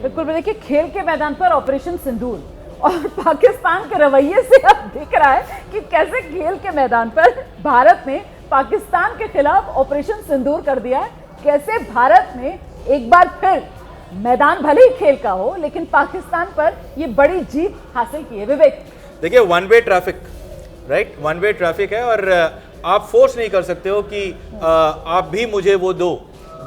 बिल्कुल। देखिए, खेल के मैदान पर ऑपरेशन सिंदूर और पाकिस्तान के रवैये से अब दिख रहा है कि कैसे खेल के मैदान पर भारत ने पाकिस्तान के खिलाफ ऑपरेशन सिंदूर कर दिया है। कैसे भारत ने एक बार फिर मैदान भले ही खेल का हो लेकिन पाकिस्तान पर ये बड़ी जीत हासिल की है। विवेक, देखिए, one way traffic, right, one way traffic है और आप फोर्स नहीं कर सकते हो कि आप भी मुझे वो दो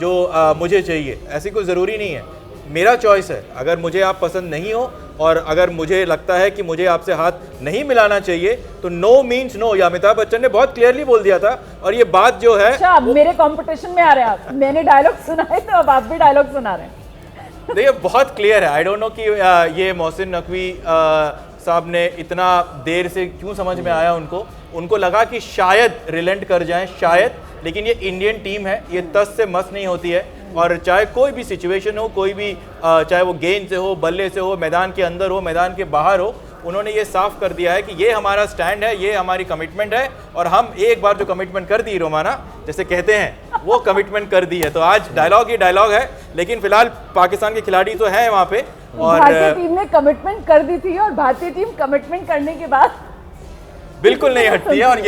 जो मुझे चाहिए। ऐसी कोई ज़रूरी नहीं है, मेरा चॉइस है। अगर मुझे आप पसंद नहीं हो और अगर मुझे लगता है कि मुझे आपसे हाथ नहीं मिलाना चाहिए तो नो मीन्स नो। ये अमिताभ बच्चन ने बहुत क्लियरली बोल दिया था और ये बात जो है, अच्छा, अब मेरे कंपटीशन में आ रहे हैं आप। मैंने डायलॉग सुना है तो अब आप भी डायलॉग सुना रहे हैं। देखिए, बहुत क्लियर है। आई डोंट नो कि ये मोहसिन नकवी साहब ने इतना देर से क्यों समझ में आया उनको लगा कि शायद रिलेंट कर जाएं, शायद। लेकिन ये इंडियन टीम है, ये तस से मस नहीं होती है और चाहे कोई भी सिचुएशन हो, कोई भी चाहे वो गेंद से हो, बल्ले से हो, मैदान के अंदर हो, मैदान के बाहर हो, उन्होंने ये साफ कर दिया है कि ये हमारा स्टैंड है, ये हमारी कमिटमेंट है और हम एक बार जो कमिटमेंट कर दी रोमाना जैसे कहते हैं वो कमिटमेंट कर दी है। तो आज डायलॉग ही डायलॉग है, लेकिन फिलहाल पाकिस्तान के खिलाड़ी तो हैं वहाँ पे और भारतीय टीम ने कमिटमेंट कर दी थी और भारतीय टीम कमिटमेंट करने के बाद बिल्कुल नहीं हटती है। और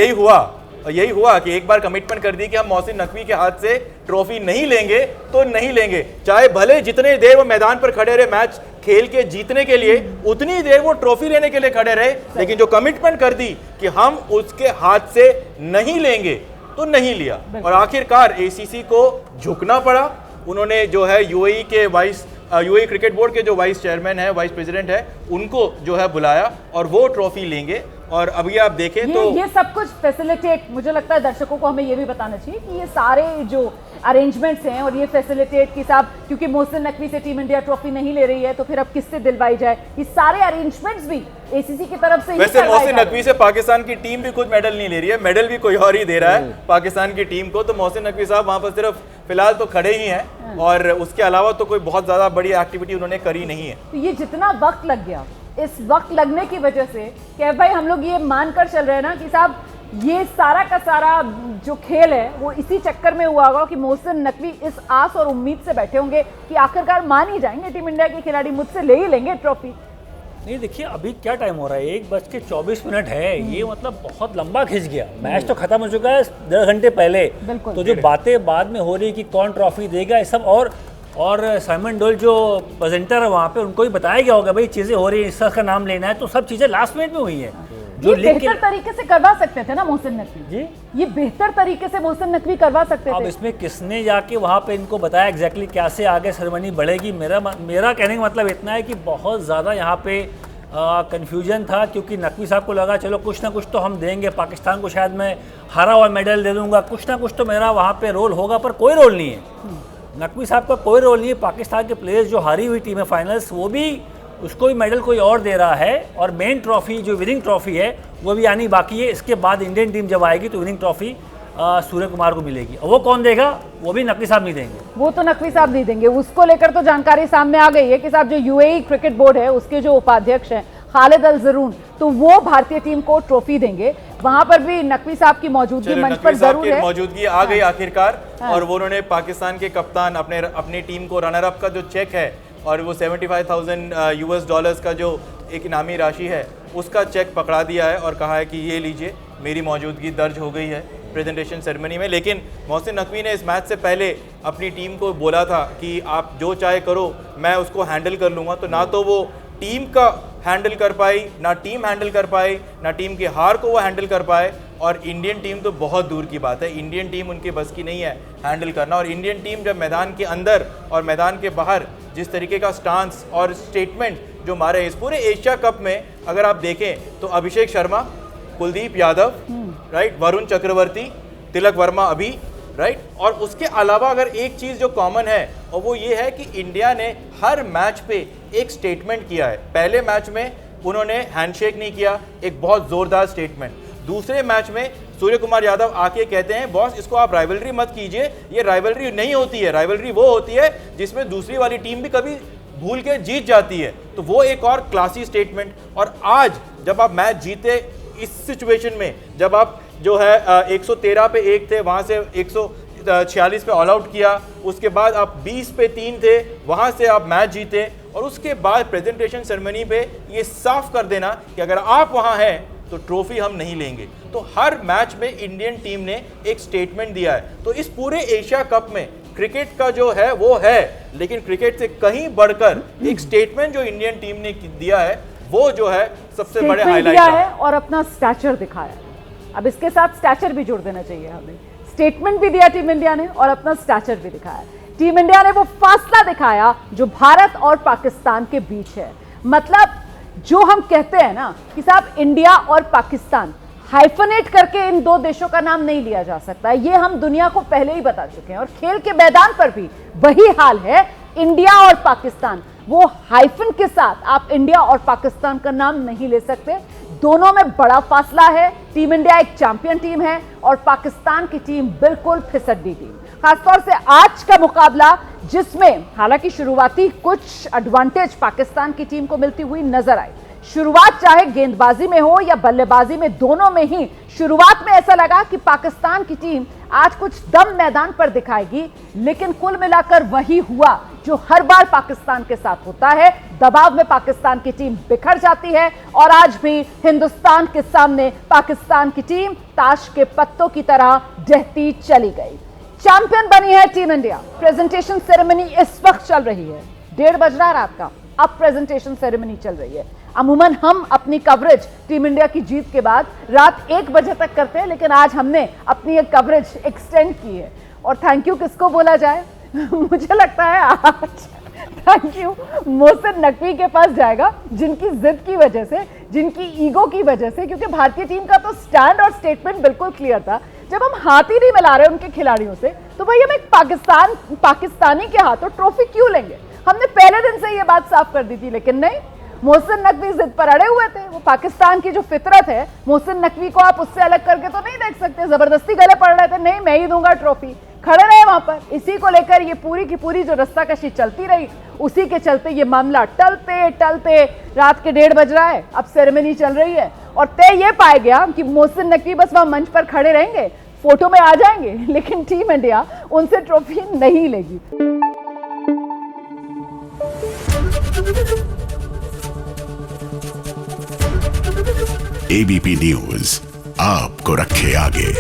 यही हुआ कि एक बार कमिटमेंट कर दी कि हम मोहसिन नकवी के हाथ से ट्रॉफी नहीं लेंगे तो नहीं लेंगे, चाहे भले जितने देर वो मैदान पर खड़े रहे मैच खेल के जीतने के लिए, उतनी देर वो ट्रॉफी लेने के लिए खड़े रहे। लेकिन जो कमिटमेंट कर दी कि हम उसके हाथ से नहीं लेंगे तो नहीं लिया और आखिरकार एसीसी को झुकना पड़ा। उन्होंने जो है यूएई क्रिकेट बोर्ड के जो वाइस चेयरमैन है, वाइस प्रेसिडेंट है, उनको जो है बुलाया और वो ट्रॉफी लेंगे। और अभी आप देखें तो ये सब कुछ फैसिलिटेट, मुझे लगता है दर्शकों को हमें ये भी बताना चाहिए कि ये सारे जो अरेंजमेंट्स हैं और ये फैसिलिटेट की साहब, क्योंकि मोहसिन नकवी से टीम इंडिया ट्रॉफी नहीं ले रही है तो फिर अब किससे दिलवाई जाए, ये सारे अरेंजमेंट्स भी एसीसी की तरफ से। वैसे मोहसिन नकवी से पाकिस्तान की टीम भी खुद मेडल नहीं ले रही है, मेडल भी कोई और ही दे रहा है पाकिस्तान की टीम को। तो मोहसिन नकवी साहब वहां पर सिर्फ फिलहाल तो खड़े ही हैं और उसके अलावा तो कोई बहुत ज्यादा बड़ी एक्टिविटी उन्होंने करी नहीं है। तो ये जितना वक्त लग गया, इस वक्त लगने की वजह से क्या भाई हम लोग ये मानकर चल रहे हैं ना कि साहब ये सारा का सारा जो खेल है वो इसी चक्कर में हुआ होगा कि मोहसिन नकवी इस आस और उम्मीद से बैठे होंगे कि आखिरकार मान ही जाएंगे टीम इंडिया के खिलाड़ी, मुझसे ले ही लेंगे ट्रॉफी। नहीं, देखिए अभी क्या टाइम हो रहा है, 1:24 है। ये मतलब बहुत लंबा खिंच गया। मैच तो खत्म हो चुका है 1.5 घंटे पहले। तो जो बातें बाद में हो रही है कि कौन ट्रॉफी देगा, ये सब और साइमन डोल जो प्रेजेंटर है वहाँ पे, उनको भी बताया गया होगा भाई चीज़ें हो रही है, इस का नाम लेना है। तो सब चीज़ें लास्ट मिनट में हुई है। जो बेहतर तरीके से करवा सकते थे ना मोहसिन नकवी जी, ये बेहतर तरीके से मोहसिन नकवी करवा सकते थे। अब इसमें किसने जाके वहाँ पे इनको बताया एग्जैक्टली कैसे आगे सेरेमनी बढ़ेगी। मेरा कहने का मतलब इतना है कि बहुत ज़्यादा यहाँ पे कन्फ्यूजन था, क्योंकि नकवी साहब को लगा चलो कुछ ना कुछ तो हम देंगे पाकिस्तान को, शायद मैं हारा हुआ मेडल दे दूंगा, कुछ ना कुछ तो मेरा वहाँ पे रोल होगा। पर कोई रोल नहीं है, नकवी साहब का कोई रोल नहीं है। पाकिस्तान के प्लेयर्स जो हारी हुई टीम है फाइनल्स, वो भी उसको भी मेडल कोई और दे रहा है और मेन ट्रॉफी जो विनिंग ट्रॉफी है वो भी आनी बाकी है। इसके बाद इंडियन टीम जब आएगी तो विनिंग ट्रॉफी सूर्य कुमार को मिलेगी। और वो कौन देगा? वो भी नकवी साहब नहीं देंगे, वो तो नकवी साहब नहीं देंगे। उसको लेकर तो जानकारी सामने आ गई है कि साहब जो यूएई क्रिकेट बोर्ड है उसके जो उपाध्यक्ष हैं खालिद अल जरून, तो वो भारतीय टीम को ट्रॉफी देंगे। वहां पर भी नकवी साहब की मौजूदगी मंच पर जरूर है। मौजूदगी आ गई आखिरकार। और वो उन्होंने पाकिस्तान के कप्तान अपनी टीम को रनर अप का जो चेक है और वो $75,000 का जो एक इनामी राशि है उसका चेक पकड़ा दिया है और कहा है कि ये लीजिए, मेरी मौजूदगी दर्ज हो गई है प्रेजेंटेशन सेरेमनी में। लेकिन मोहसिन नकवी ने इस मैच से पहले अपनी टीम को बोला था कि आप जो चाहे करो, मैं उसको हैंडल कर लूँगा। तो ना तो वो टीम का हैंडल कर पाई, ना टीम हैंडल कर पाई, ना टीम की हार को वो हैंडल कर पाए। और इंडियन टीम तो बहुत दूर की बात है, इंडियन टीम उनके बस की नहीं है हैंडल करना। और इंडियन टीम जब मैदान के अंदर और मैदान के बाहर जिस तरीके का स्टांस और स्टेटमेंट जो मारे इस पूरे एशिया कप में, अगर आप देखें तो अभिषेक शर्मा, कुलदीप यादव, राइट, वरुण चक्रवर्ती, तिलक वर्मा अभी, राइट। और उसके अलावा अगर एक चीज़ जो कॉमन है और वो ये है कि इंडिया ने हर मैच पे एक स्टेटमेंट किया है। पहले मैच में उन्होंने हैंडशेक नहीं किया, एक बहुत ज़ोरदार स्टेटमेंट। दूसरे मैच में सूर्य कुमार यादव आके कहते हैं बॉस इसको आप राइवलरी मत कीजिए, ये राइवलरी नहीं होती है, राइवलरी वो होती है जिसमें दूसरी वाली टीम भी कभी भूल के जीत जाती है। तो वो एक और क्लासी स्टेटमेंट। और आज जब आप मैच जीते इस सिचुएशन में, जब आप जो है 113 पे 1 थे, वहाँ से 146 पे ऑल आउट किया, उसके बाद आप 20 पे 3 थे, वहाँ से आप मैच जीते और उसके बाद प्रेजेंटेशन सेरेमनी पे ये साफ कर देना कि अगर आप वहां हैं तो ट्रॉफी हम नहीं लेंगे। तो हर मैच में इंडियन टीम ने एक स्टेटमेंट दिया है। तो इस पूरे एशिया कप में क्रिकेट का जो है वो है, लेकिन क्रिकेट से कहीं बढ़कर एक स्टेटमेंट जो इंडियन टीम ने दिया है वो जो है सबसे बड़े हाईलाइट है और अपना स्टैचर दिखाया। अब इसके साथ स्टैचर भी जोड़ देना चाहिए हमें। स्टेटमेंट भी दिया टीम इंडिया ने और अपना स्टैचर भी दिखाया। टीम इंडिया ने वो फासला दिखाया जो भारत और पाकिस्तान के बीच है। मतलब जो हम कहते हैं ना कि साहब इंडिया और पाकिस्तान, हाइफनेट करके इन दो देशों का नाम नहीं लिया जा सकता, ये हम दुनिया को पहले ही बता चुके हैं। और खेल के मैदान पर भी वही हाल है। इंडिया और पाकिस्तान, वो हाइफन के साथ आप इंडिया और पाकिस्तान का नाम नहीं ले सकते। दोनों में बड़ा फासला है। टीम इंडिया एक चैंपियन टीम है और पाकिस्तान की टीम बिल्कुल फिसड्डी टीम। खासतौर से आज का मुकाबला, जिसमें हालांकि शुरुआती कुछ एडवांटेज पाकिस्तान की टीम को मिलती हुई नजर आई। शुरुआत चाहे गेंदबाजी में हो या बल्लेबाजी में, दोनों में ही शुरुआत में ऐसा लगा कि पाकिस्तान की टीम आज कुछ दम मैदान पर दिखाएगी, लेकिन कुल मिलाकर वही हुआ जो हर बार पाकिस्तान के साथ होता है। दबाव में पाकिस्तान की टीम बिखर जाती है और आज भी हिंदुस्तान के सामने पाकिस्तान की टीम ताश के पत्तों की तरह ढहती चली गई। चैंपियन बनी है टीम इंडिया। प्रेजेंटेशन सेरेमनी इस वक्त चल रही है, 1:30 बज रहा है रात का, अब प्रेजेंटेशन सेरेमनी चल रही है। अमूमन हम अपनी कवरेज टीम इंडिया की जीत के बाद रात 1 बजे तक करते हैं, लेकिन आज हमने अपनी एक कवरेज एक्सटेंड की है। और थैंक यू किसको बोला जाए मुझे लगता है आज थैंक यू मोहसिन नकवी के पास जाएगा, जिनकी जिद की वजह से, जिनकी ईगो की वजह से, क्योंकि भारतीय टीम का तो स्टैंड और स्टेटमेंट बिल्कुल क्लियर था। जब हम हाथ ही नहीं मिला रहे उनके खिलाड़ियों से, तो भाई हम एक पाकिस्तानी के हाथों ट्रॉफी क्यों लेंगे? हमने पहले दिन से ये बात साफ कर दी थी, लेकिन नहीं, मोहसिन नकवी जिद पर अड़े हुए थे। वो पाकिस्तान की जो फितरत है, मोहसिन नकवी को आप उससे अलग करके तो नहीं देख सकते। जबरदस्ती गले पड़ रहे थे, नहीं मैं ही दूंगा ट्रॉफी, खड़े रहे वहां पर। इसी को लेकर ये पूरी की पूरी जो रस्साकशी चलती रही, उसी के चलते ये मामला टलते टलते रात के 1:30 बज रहा है, अब सेरेमनी चल रही है और तय ये पाया गया कि मोहसिन नकवी बस वहां मंच पर खड़े रहेंगे, फोटो में आ जाएंगे, लेकिन टीम इंडिया उनसे ट्रॉफी नहीं लेगी। एबीपी न्यूज आपको रखे आगे।